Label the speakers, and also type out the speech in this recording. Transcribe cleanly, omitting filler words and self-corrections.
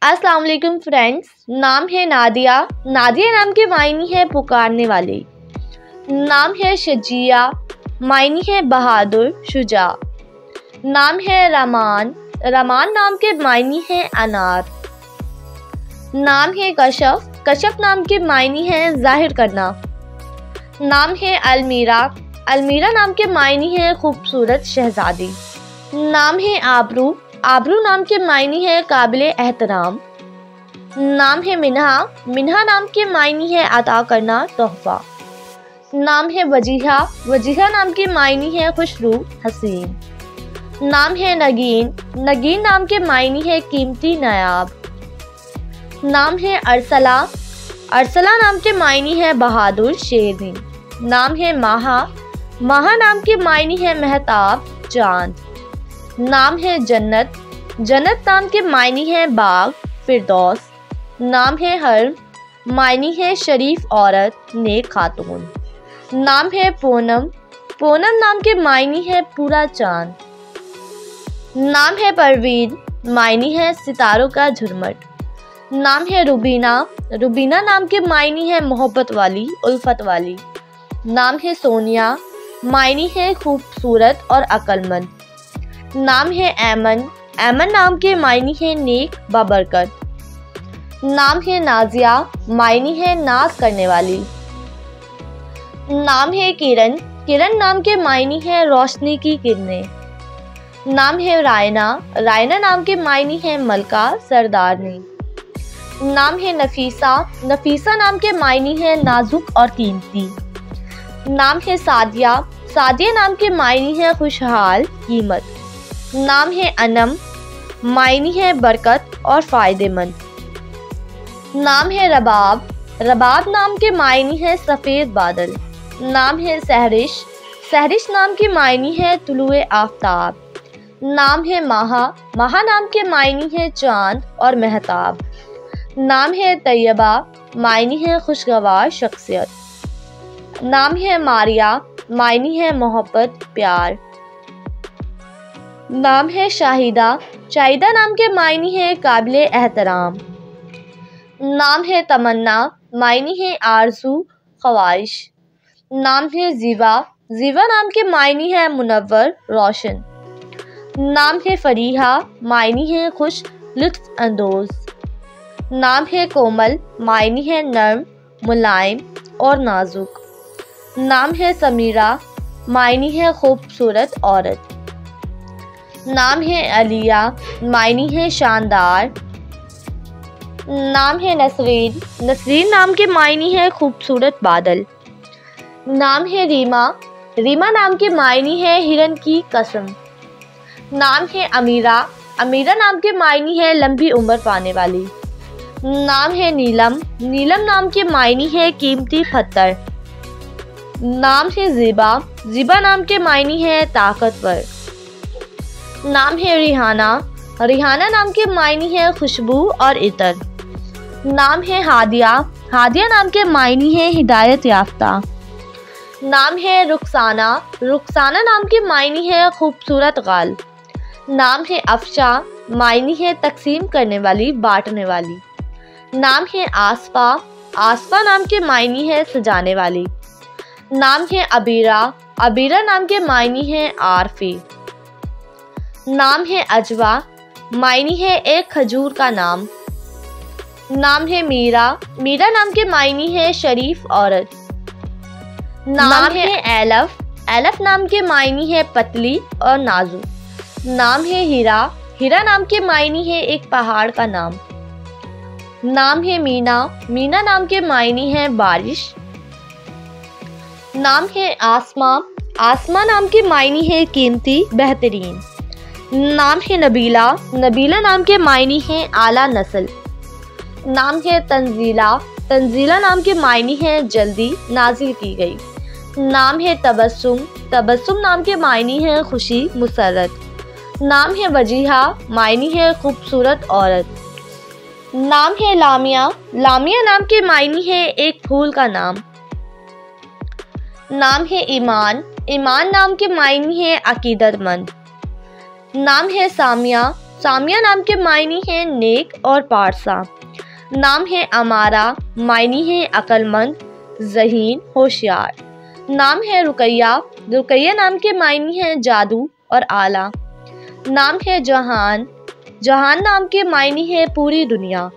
Speaker 1: अस्सलाम वालेकुम फ्रेंड्स। नाम है नादिया। नादिया नाम के मायने है पुकारने वाली। नाम है शजिया, मायने है बहादुर शुजा। नाम है रमान। रमान नाम के मायने है अनार। नाम है कशफ। कशफ नाम के मायने है जाहिर करना। नाम है अलमीरा। अलमीरा नाम के मायने है खूबसूरत शहजादी। नाम है आबरू। आबरू नाम के मायने है काबिल एहतराम। नाम है मिन्हा। मिन्हा नाम के मायने है अता करना, तोहफा। नाम है वजीहा। वजीहा नाम के मायने है खुशरू, हसीन। नाम है नगीन। नगीन नाम के मायने है कीमती, नायाब। नाम है अरसला। अरसला नाम के मायने है बहादुर, शेरनी। नाम है माहा। माहा नाम के मायने है महताब, चांद। नाम है जन्नत। जन्नत नाम के मायने है बाग, फिरदौस। नाम है हर्म। मायने है शरीफ औरत, नेक खातून। नाम है पूनम। पूनम नाम के मायने है पूरा चांद। नाम है परवीन। मायने है सितारों का झुरमट। नाम है रुबीना। रुबीना नाम के मायने है मोहब्बत वाली, उल्फत वाली। नाम है सोनिया। मायने है खूबसूरत और अक्लमंद। नाम है ऐमन। ऐमन नाम के मायने है नेक, बाबरकत। नाम है नाजिया। मायने है नाज करने वाली। नाम है किरण। किरण नाम के मायने है रोशनी की किरणें। नाम है रायना। रायना नाम के मायने है मलका, सरदारनी। नाम है नफीसा। नफीसा नाम के मायने है नाजुक और कीमती। नाम है सादिया। सादिया नाम के मायने है खुशहाल, कीमत। नाम है अनम। मायने है बरकत और फायदेमंद। नाम है रबाब। रबाब नाम के मायने है सफ़ेद बादल। नाम है सहरिश। सहरिश नाम के मायने है तुलुए आफ्ताब। नाम है माहा। माहा नाम के मायने है चांद और महताब। नाम है तैयबा। मायने है खुशगवार शख्सियत। नाम है मारिया। मायने है मोहब्बत, प्यार। नाम है शाहिदा। शाहिदा नाम के मायने है काबिल एहतराम। नाम है तमन्ना। मायने है आरज़ू, ख्वाहिश। नाम है ज़ीवा। ज़ीवा नाम के मायने है मुनव्वर, रोशन। नाम है फरीहा। मायने है खुश, लुत्फ़ अंदोज़। नाम है कोमल। मायने है नर्म, मुलायम और नाजुक। नाम है समीरा। मायने है खूबसूरत औरत। नाम है अलिया। मायने है शानदार। नाम है नसरीन। नसरीन नाम के मायने है खूबसूरत बादल। नाम है रीमा। रीमा नाम के मायने है हिरन की कसम। नाम है अमीरा। अमीरा नाम के मायने है लंबी उम्र पाने वाली। नाम है नीलम। नीलम नाम के मायने है कीमती पत्थर। नाम है ज़िबा। ज़िबा नाम के मायने है ताकतवर। नाम है रिहाना। रिहाना नाम के मायने है खुशबू और इतर। नाम है हादिया। हादिया नाम के मायने है हिदायत याफ्ता। नाम है रुखसाना। रुखसाना नाम के मायने है खूबसूरत गाल। नाम है अफशा। मायने है तकसीम करने वाली, बांटने वाली। नाम है आसफा। आसफा नाम के मायने है सजाने वाली। नाम है अबीरा। अबीरा नाम के मायने है आरफी। नाम है अजवा। मायने है एक खजूर का नाम। नाम है मीरा। मीरा नाम के मायने है शरीफ औरत। नाम है एलफ। एलफ नाम के मायने है पतली और नाजुक। नाम है हीरा। हीरा नाम के मायने है एक पहाड़ का नाम। नाम है मीना। मीना नाम के मायने है बारिश। नाम है आसमा। आसमा नाम के मायने है कीमती, बेहतरीन। नाम है नबीला। नबीला नाम के मायने है आला नस्ल। नाम है तंजीला। तंजीला नाम के मायने है जल्दी, नाजिल की गई। नाम है तबस्सुम। तबस्सुम नाम के मायने है खुशी, मुसर्रत। नाम है वजीहा। मायने है खूबसूरत औरत। नाम है लामिया। लामिया नाम के मायने है एक फूल का नाम। नाम है ईमान। ईमान नाम के मायने है अकीदतमंद। नाम है सामिया। सामिया नाम के मायने हैं नेक और पारसा। नाम है अमारा, मायने हैं अक्लमंद, ज़हीन, होशियार। नाम है रुकैया, रुकैया नाम के मायने हैं जादू और आला। नाम है जहान, जहान नाम के मायने हैं पूरी दुनिया।